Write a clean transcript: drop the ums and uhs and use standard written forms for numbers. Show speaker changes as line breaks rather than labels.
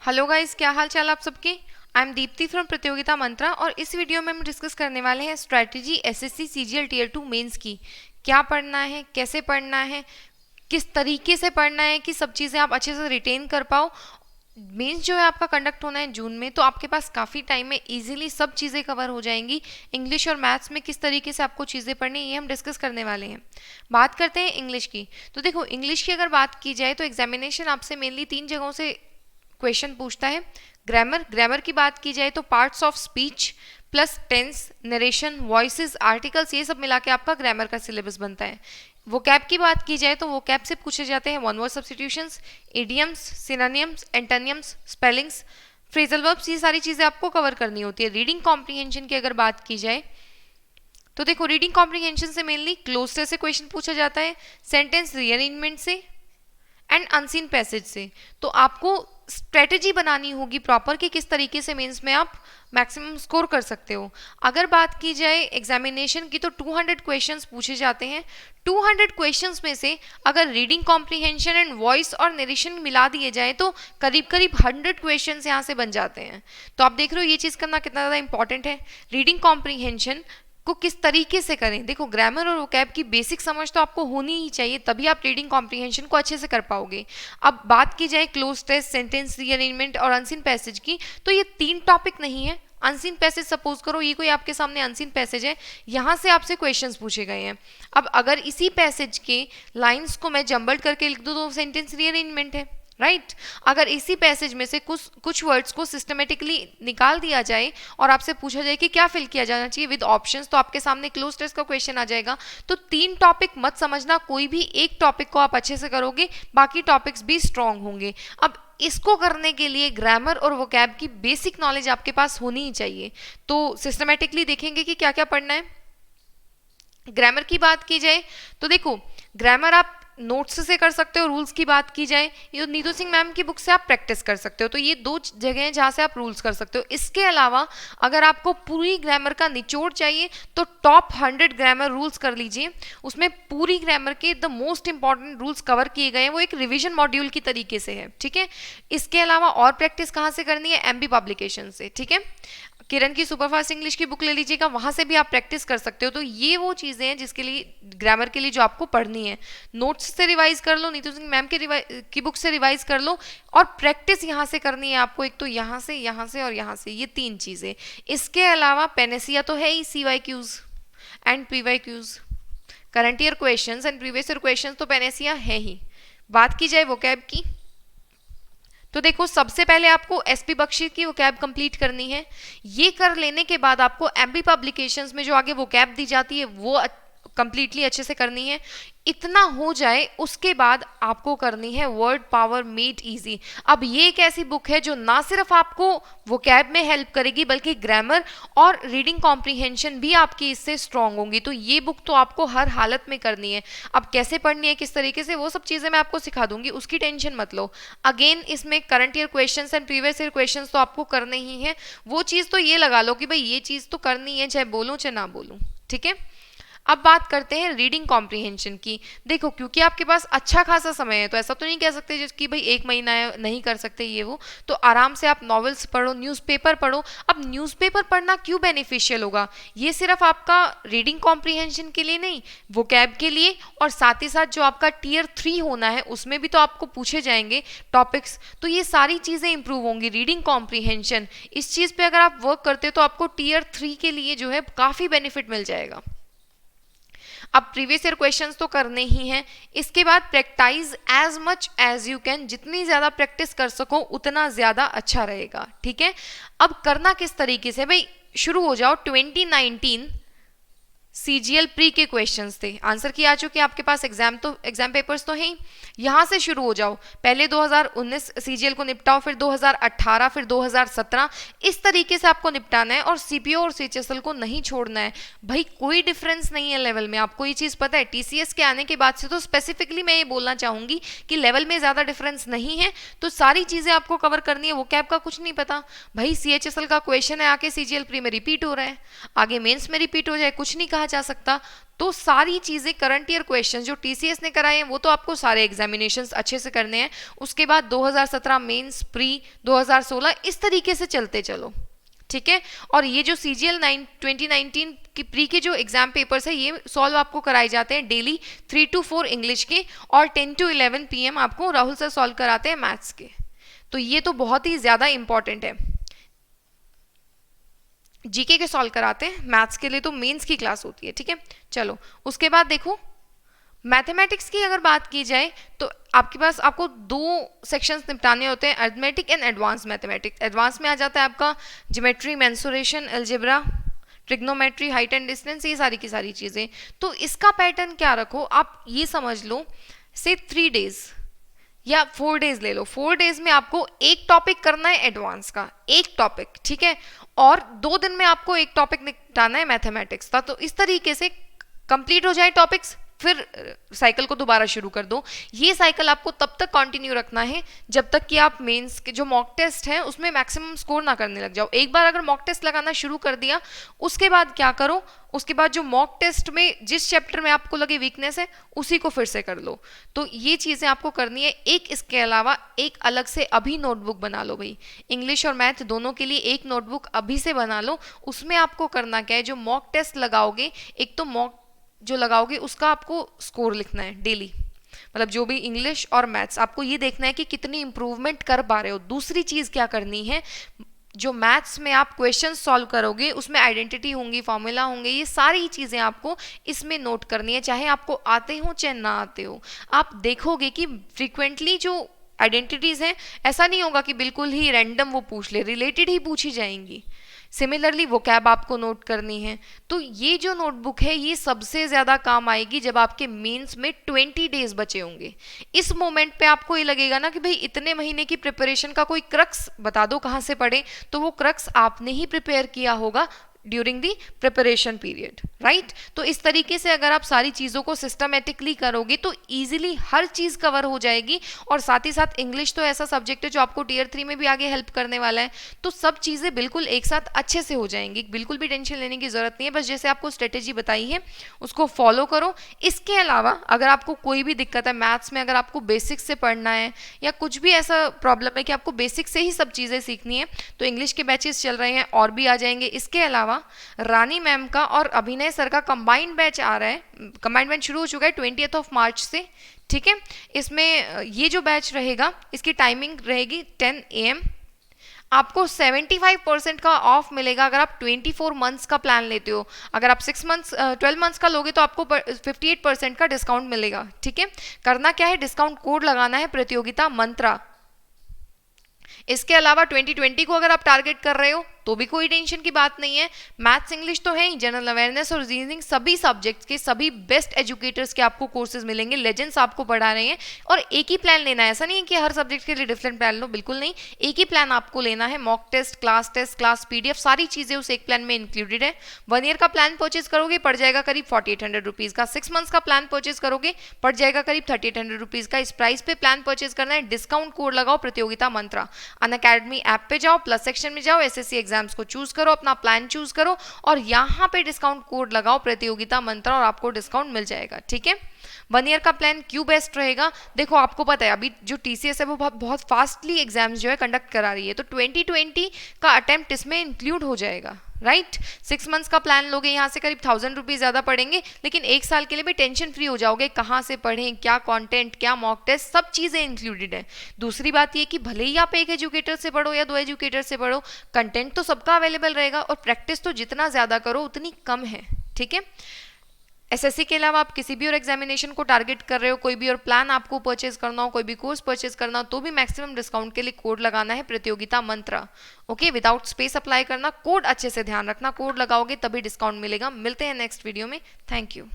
Hello guys, क्या हाल चाल आप सबके। आई एम दीप्ति फ्रॉम प्रतियोगिता मंत्रा और इस वीडियो में हम डिस्कस करने वाले हैं strategy SSC CGL tier 2 mains की। क्या पढ़ना है, कैसे पढ़ना है, किस तरीके से पढ़ना है कि सब चीज़ें आप अच्छे से रिटेन कर पाओ। मेंस जो है आपका कंडक्ट होना है जून में, तो आपके पास काफ़ी टाइम में इजीली सब चीज़ें कवर हो जाएंगी। इंग्लिश और मैथ्स में किस तरीके से आपको चीज़ें पढ़नी है ये हम डिस्कस करने वाले हैं। बात करते हैं इंग्लिश की। तो देखो, इंग्लिश की अगर बात की जाए तो एग्जामिनेशन आपसे मेनली 3 जगहों से क्वेश्चन पूछता है। ग्रामर की बात की जाए तो parts of speech plus tens, narration, voices, articles, ये सब मिला के आपका ग्रामर का सिलेबस बनता है। वोकैब की बात की जाए तो वोकैब से पूछे जाते हैं one word substitutions, idioms, synonyms, antonyms, spellings, phrasal verbs, ये सारी चीज़ें आपको कवर करनी होती है। रीडिंग कॉम्प्रीहेंशन की अगर बात की जाए तो देखो, रीडिंग कॉम्प्रीहेंशन से मेनली क्लोजर से क्वेश्चन पूछा जाता है, सेंटेंस रीअरेंजमेंट से एंड अनसीन पैसेज से। तो आपको स्ट्रेटेजी बनानी होगी प्रॉपर कि किस तरीके से मेंस में आप मैक्सिमम स्कोर कर सकते हो। अगर बात की जाए एग्जामिनेशन की तो 200 क्वेश्चंस पूछे जाते हैं। 200 क्वेश्चंस में से अगर रीडिंग कॉम्प्रीहेंशन एंड वॉइस और नरेशन मिला दिए जाए तो करीब करीब 100 क्वेश्चंस यहाँ से बन जाते हैं। तो आप देख रहे हो ये चीज़ करना कितना ज़्यादा इंपॉर्टेंट है। रीडिंग कॉम्प्रीहेंशन को किस तरीके से करें, देखो ग्रामर और वोकैब की बेसिक समझ तो आपको होनी ही चाहिए, तभी आप रीडिंग कॉम्प्रीहेंशन को अच्छे से कर पाओगे। अब बात की जाए क्लोज टेस्ट, सेंटेंस रीअरेंजमेंट और अनसीन पैसेज की, तो ये 3 टॉपिक नहीं है। अनसीन पैसेज सपोज करो ये कोई आपके सामने अनसीन पैसेज है, यहाँ से आपसे क्वेश्चंस पूछे गए हैं। अब अगर इसी पैसेज के लाइन्स को मैं जम्बल्ड करके लिख दूँ तो सेंटेंस रीअरेंजमेंट है, राइट। अगर इसी पैसेज में से कुछ वर्ड्स को सिस्टमेटिकली निकाल दिया जाए और आपसे पूछा जाए कि क्या फिल किया जाना चाहिए विद ऑप्शंस, तो आपके सामने क्लोज टेस्ट का क्वेश्चन आ जाएगा। तो 3 टॉपिक मत समझना, कोई भी एक टॉपिक को आप अच्छे से करोगे, बाकी टॉपिक्स भी स्ट्रांग होंगे। अब इसको करने के लिए ग्रामर और वोकैब की बेसिक नॉलेज आपके पास होनी ही चाहिए। तो सिस्टमेटिकली देखेंगे कि क्या क्या पढ़ना है। ग्रामर की बात की जाए तो देखो, ग्रामर आप नोट्स से कर सकते हो। रूल्स की बात की जाए ये नीतू सिंह मैम की बुक से आप प्रैक्टिस कर सकते हो। तो ये 2 जगह हैं जहाँ से आप रूल्स कर सकते हो। इसके अलावा अगर आपको पूरी ग्रामर का निचोड़ चाहिए तो टॉप 100 ग्रामर रूल्स कर लीजिए। उसमें पूरी ग्रामर के the most important rules cover किए गए हैं, वो एक रिविजन मॉड्यूल की तरीके से है, ठीक है। इसके अलावा और प्रैक्टिस कहाँ से करनी है, एमबी पब्लिकेशन से, ठीक है। किरण की सुपरफास्ट इंग्लिश की बुक ले लीजिएगा, वहां से भी आप प्रैक्टिस कर सकते हो। तो ये वो चीज़ें हैं जिसके लिए ग्रामर के लिए जो आपको पढ़नी है। नोट्स से रिवाइज कर लो, नीतू सिंह मैम की बुक से रिवाइज कर लो, और प्रैक्टिस यहाँ से करनी है आपको। एक तो यहाँ से और यहाँ से, ये 3 चीज़ें। इसके अलावा पेनेसिया तो है ही, CYQs and PYQs, current year question and previous year question, तो पेनेसिया है ही। बात की जाए वोकैब की तो देखो, सबसे पहले आपको एसपी बख्शी की वोकैब कंप्लीट करनी है। ये कर लेने के बाद आपको एमबी पब्लिकेशंस में जो आगे वोकैब दी जाती है वो कंप्लीटली अच्छे से करनी है। इतना हो जाए उसके बाद आपको करनी है वर्ड पावर मेड इजी। अब ये एक ऐसी बुक है जो ना सिर्फ आपको वोकैब में हेल्प करेगी बल्कि ग्रामर और रीडिंग कॉम्प्रीहेंशन भी आपकी इससे स्ट्रांग होंगी। तो ये बुक तो आपको हर हालत में करनी है। अब कैसे पढ़नी है, किस तरीके से, वो सब चीज़ें मैं आपको सिखा दूंगी, उसकी टेंशन मत लो। अगेन इसमें current year questions and previous year questions तो आपको करने ही है। वो चीज़ तो ये लगा लो कि भाई ये चीज़ तो करनी है, चाहे बोलूँ चाहे ना बोलूँ, ठीक है। अब बात करते हैं रीडिंग कॉम्प्रीहेंशन की। देखो, क्योंकि आपके पास अच्छा खासा समय है तो ऐसा तो नहीं कह सकते कि भाई 1 महीना है नहीं कर सकते ये वो, तो आराम से आप नॉवेल्स पढ़ो, न्यूज़पेपर पढ़ो। अब न्यूज़पेपर पढ़ना क्यों बेनिफिशियल होगा, ये सिर्फ आपका रीडिंग कॉम्प्रीहेंशन के लिए नहीं, वोकैब के लिए, और साथ ही साथ जो आपका टियर 3 होना है उसमें भी तो आपको पूछे जाएंगे टॉपिक्स। तो ये सारी चीज़ें इंप्रूव होंगी। रीडिंग कॉम्प्रीहेंशन, इस चीज़ पे अगर आप वर्क करते हो तो आपको टियर 3 के लिए जो है काफ़ी बेनिफिट मिल जाएगा। अब प्रीवियस ईयर क्वेश्चंस तो करने ही हैं। इसके बाद practice as much as you can, जितनी ज़्यादा प्रैक्टिस कर सको उतना ज़्यादा अच्छा रहेगा, ठीक है। अब करना किस तरीके से, भाई शुरू हो जाओ। 2019 सीजीएल प्री के क्वेश्चंस थे, आंसर की आ चुके, आपके पास एग्जाम पेपर्स तो हैं। यहाँ से शुरू हो जाओ। पहले 2019 सीजीएल को निपटाओ, फिर 2018, फिर 2017, इस तरीके से आपको निपटाना है। और सीपीओ और सीएचएसएल को नहीं छोड़ना है। भाई कोई डिफरेंस नहीं है लेवल में, आपको ये चीज़ पता है। टीसीएस के आने के बाद से तो स्पेसिफिकली मैं ये बोलना चाहूँगी कि लेवल में ज़्यादा डिफरेंस नहीं है। तो सारी चीज़ें आपको कवर करनी है। वोकैब का कुछ नहीं पता, भाई सीएचएसएल का क्वेश्चन है आके सीजीएल प्री में रिपीट हो रहा है, आगे मेन्स में रिपीट हो जाए, कुछ नहीं कहा कहा जा सकता। तो सारी चीज़ें करंट ईयर क्वेश्चन जो टीसीएस ने कराए हैं वो तो आपको सारे एग्जामिनेशंस अच्छे से करने हैं। उसके बाद 2017 मेंस, प्री 2016, इस तरीके से चलते चलो, ठीक है। और ये जो CGL 2019 की प्री के जो एग्जाम पेपर्स है ये सॉल्व आपको कराए जाते हैं डेली 3 to 4 इंग्लिश के, और 10 to 11 PM आपको राहुल सर सॉल्व कराते हैं मैथ्स के। तो ये तो बहुत ही ज़्यादा इंपॉर्टेंट है। जीके के सॉल्व कराते हैं, मैथ्स के लिए तो मेंस की क्लास होती है, ठीक है। चलो उसके बाद देखो मैथमेटिक्स की अगर बात की जाए तो आपके पास आपको 2 सेक्शंस निपटाने होते हैं, arithmetic and advance mathematics. Advance में आ जाता है आपका geometry, mensuration, algebra, trigonometry, height and distance, ये सारी की सारी चीज़ें। तो इसका पैटर्न क्या रखो, आप ये समझ लो से 3 डेज या 4 डेज ले लो। 4 डेज में आपको एक टॉपिक करना है एडवांस का, एक टॉपिक, ठीक है, और 2 दिन में आपको एक टॉपिक निपटाना है मैथमेटिक्स का। तो इस तरीके से कंप्लीट हो जाए टॉपिक्स, फिर साइकिल को दोबारा शुरू कर दो। ये साइकिल आपको तब तक कंटिन्यू रखना है जब तक कि आप मेंस के जो मॉक टेस्ट है उसमें मैक्सिमम स्कोर ना करने लग जाओ। एक बार अगर मॉक टेस्ट लगाना शुरू कर दिया, उसके बाद क्या करो, उसके बाद जो मॉक टेस्ट में जिस चैप्टर में आपको लगे वीकनेस है उसी को फिर से कर लो। तो ये चीज़ें आपको करनी है। एक इसके अलावा एक अलग से अभी नोटबुक बना लो भाई, इंग्लिश और मैथ दोनों के लिए एक नोटबुक अभी से बना लो। उसमें आपको करना क्या है, जो मॉक टेस्ट लगाओगे, एक तो मॉक जो लगाओगे उसका आपको स्कोर लिखना है डेली, मतलब जो भी इंग्लिश और मैथ्स आपको ये देखना है कि कितनी इंप्रूवमेंट कर पा रहे हो। दूसरी चीज़ क्या करनी है, जो मैथ्स में आप क्वेश्चन सॉल्व करोगे उसमें आइडेंटिटी होंगी, फॉर्मूला होंगे, ये सारी चीज़ें आपको इसमें नोट करनी है, चाहे आपको आते हो चाहे ना आते हो। आप देखोगे कि फ्रीक्वेंटली जो आइडेंटिटीज़ हैं, ऐसा नहीं होगा कि बिल्कुल ही रैंडम वो पूछ ले, रिलेटेड ही पूछी जाएंगी। सिमिलरली वो कैब आपको नोट करनी है। तो ये जो नोटबुक है ये सबसे ज़्यादा काम आएगी जब आपके मेंस में 20 डेज बचे होंगे। इस मोमेंट पे आपको ये लगेगा ना कि भाई इतने महीने की प्रिपरेशन का कोई क्रक्स बता दो कहाँ से पढ़े, तो वो क्रक्स आपने ही प्रिपेयर किया होगा during the preparation period, right. तो इस तरीके से अगर आप सारी चीज़ों को सिस्टमेटिकली करोगे तो इजीली हर चीज़ कवर हो जाएगी। और साथ ही साथ इंग्लिश तो ऐसा सब्जेक्ट है जो आपको टियर 3 में भी आगे हेल्प करने वाला है। तो सब चीज़ें बिल्कुल एक साथ अच्छे से हो जाएंगी, बिल्कुल भी टेंशन लेने की ज़रूरत नहीं है। बस जैसे आपको स्ट्रेटेजी बताई है उसको फॉलो करो। इसके अलावा अगर आपको कोई भी दिक्कत है मैथ्स में, अगर आपको बेसिक्स से पढ़ना है या कुछ भी ऐसा प्रॉब्लम है कि आपको बेसिक से ही सब चीज़ें सीखनी है, तो इंग्लिश के बैचेस चल रहे हैं और भी आ जाएंगे। इसके अलावा रानी मैम का और अभिनय सर का कंबाइंड बैच आ रहा है, कंबाइंड बैच शुरू हो चुका है 20 मार्च से, ठीक है। इसमें ये जो बैच रहेगा इसकी टाइमिंग रहेगी 10 AM। आपको 75% का ऑफ मिलेगा अगर आप 24 मंथ्स का प्लान लेते हो। अगर आप 12 मंथ्स का लोगे तो आपको 58% का डिस्काउंट मिलेगा, ठीक है। करना क्या है, डिस्काउंट कोड लगाना है प्रतियोगिता मंत्रा। इसके अलावा 2020 को अगर आप टारगेट कर रहे हो तो भी कोई टेंशन की बात नहीं है। मैथ्स इंग्लिश तो है ही, जनरल अवेयरनेस और रीजनिंग सभी सब्जेक्ट्स के सभी बेस्ट एजुकेटर्स के आपको कोर्सेज मिलेंगे, लेजेंड्स आपको पढ़ा रहे हैं। और एक ही प्लान लेना है, ऐसा नहीं है कि हर सब्जेक्ट के लिए डिफरेंट प्लान लो, बिल्कुल नहीं, एक ही प्लान आपको लेना है। मॉक टेस्ट, क्लास PDF सारी चीज़ें उस एक प्लान में इंक्लूडेड है। 1 ईयर का प्लान परचेज करोगे पड़ जाएगा करीब 4800 रुपीज़ का। 6 मंथ्स का प्लान परचेज करोगे पड़ जाएगा करीब 3800 रुपीज़ का। इस प्राइस पे प्लान परचेज करना है, डिस्काउंट कोड लगाओ प्रतियोगिता मंत्रा। अनअकैडमी ऐप पे जाओ, प्लस सेक्शन में जाओ, SSC एग्जाम्स को चूज करो, अपना प्लान चूज करो और यहाँ पे डिस्काउंट कोड लगाओ प्रतियोगिता मंत्रा और आपको डिस्काउंट मिल जाएगा, ठीक है। 1 ईयर का प्लान क्यों बेस्ट रहेगा, देखो आपको पता है अभी जो TCS है वो बहुत फास्टली एग्जाम्स जो है कंडक्ट करा रही है, तो 2020 का अटेम्प्ट इसमें इंक्लूड हो जाएगा, राइट। 6 मंथ्स का प्लान लोगे यहाँ से करीब 1000 रुपीज़ ज़्यादा पड़ेंगे, लेकिन 1 साल के लिए भी टेंशन फ्री हो जाओगे, कहाँ से पढ़ें, क्या कंटेंट, क्या मॉक टेस्ट, सब चीज़ें इंक्लूडेड है। दूसरी बात ये कि भले ही आप एक एजुकेटर से पढ़ो या 2 एजुकेटर से पढ़ो, कंटेंट तो सबका अवेलेबल रहेगा और प्रैक्टिस तो जितना ज़्यादा करो उतनी कम है, ठीक है। SSC के अलावा आप किसी भी और एग्जामिनेशन को टारगेट कर रहे हो, कोई भी और प्लान आपको परचेज करना हो, कोई भी कोर्स परचेज करना हो, तो भी मैक्सिमम डिस्काउंट के लिए कोड लगाना है प्रतियोगिता मंत्रा, ओके। विदाउट स्पेस अप्लाई करना, कोड अच्छे से ध्यान रखना, कोड लगाओगे तभी डिस्काउंट मिलेगा। मिलते हैं नेक्स्ट वीडियो में, थैंक यू।